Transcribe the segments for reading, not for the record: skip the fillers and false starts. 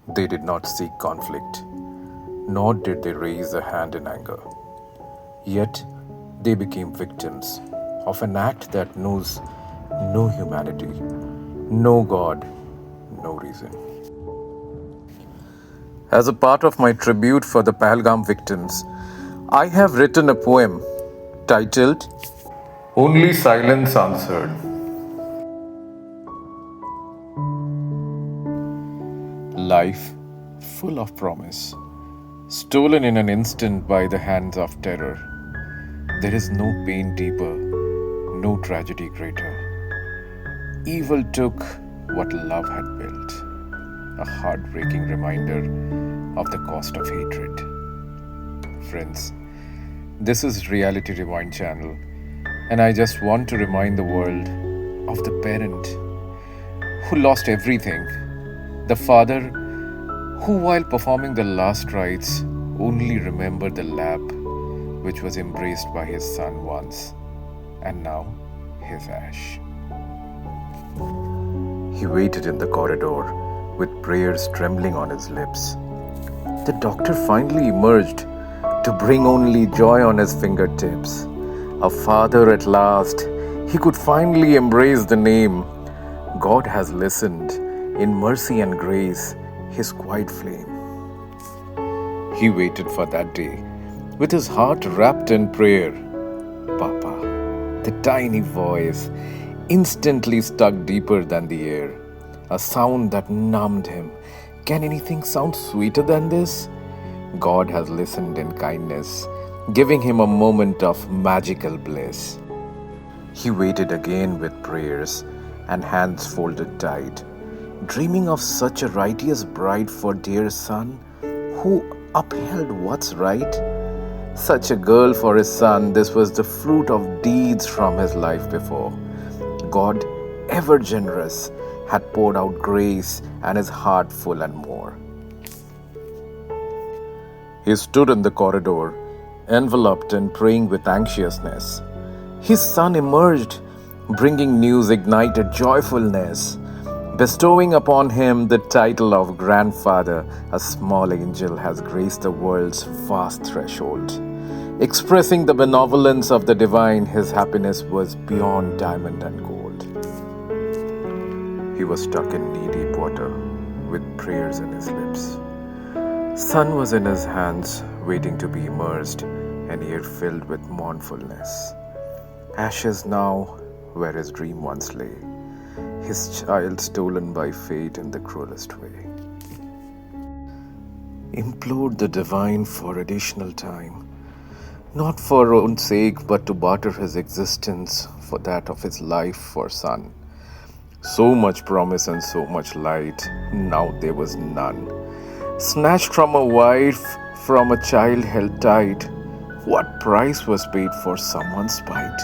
They did not seek conflict, nor did they raise a hand in anger. Yet they became victims of an act that knows no humanity, no God, no reason. As a part of my tribute for the Pahalgam victims, I have written a poem titled Only Silence Answered. Life full of promise, stolen in an instant by the hands of terror. There is no pain deeper, no tragedy greater. Evil took what love had built, a heartbreaking reminder of the cost of hatred. Friends, this is Reality Rewind channel, and I just want to remind the world of the parent who lost everything, the father who, while performing the last rites, only remembered the lap which was embraced by his son once, and now his ash. He waited in the corridor with prayers trembling on his lips. The doctor finally emerged to bring only joy on his fingertips. A father at last, he could finally embrace the name. God has listened in mercy and grace, his quiet flame. He waited for that day with his heart wrapped in prayer. Papa, the tiny voice, instantly stuck deeper than the air, a sound that numbed him. Can anything sound sweeter than this? God has listened in kindness, giving him a moment of magical bliss. He waited again with prayers and hands folded tight, dreaming of such a righteous bride for dear son who upheld what's right. Such a girl for his son, this was the fruit of deeds from his life before. God, ever generous, had poured out grace and his heart full and more. He stood in the corridor, enveloped and praying with anxiousness. His son emerged, bringing news ignited joyfulness. Bestowing upon him the title of grandfather, a small angel has graced the world's vast threshold. Expressing the benevolence of the divine, his happiness was beyond diamond and gold. He was stuck in knee-deep water with prayers in his lips. Sun was in his hands, waiting to be immersed, an ear filled with mournfulness. Ashes now where his dream once lay, his child stolen by fate in the cruelest way. Implored the divine for additional time, not for own sake, but to barter his existence for that of his life for son. So much promise and so much light, now there was none. Snatched from a wife, from a child held tight, what price was paid for someone's spite?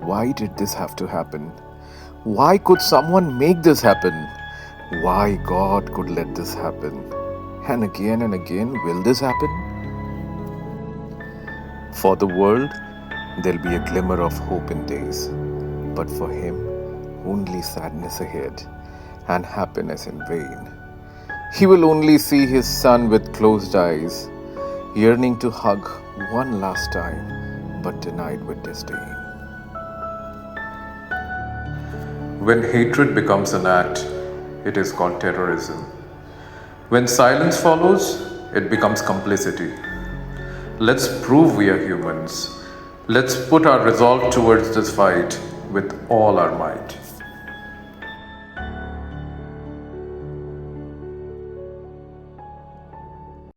Why did this have to happen? Why could someone make this happen? Why God could let this happen? And again, will this happen? For the world, there'll be a glimmer of hope in days. But for him, only sadness ahead and happiness in vain. He will only see his son with closed eyes, yearning to hug one last time, but denied with disdain. When hatred becomes an act, it is called terrorism. When silence follows, it becomes complicity. Let's prove we are humans. Let's put our resolve towards this fight with all our might.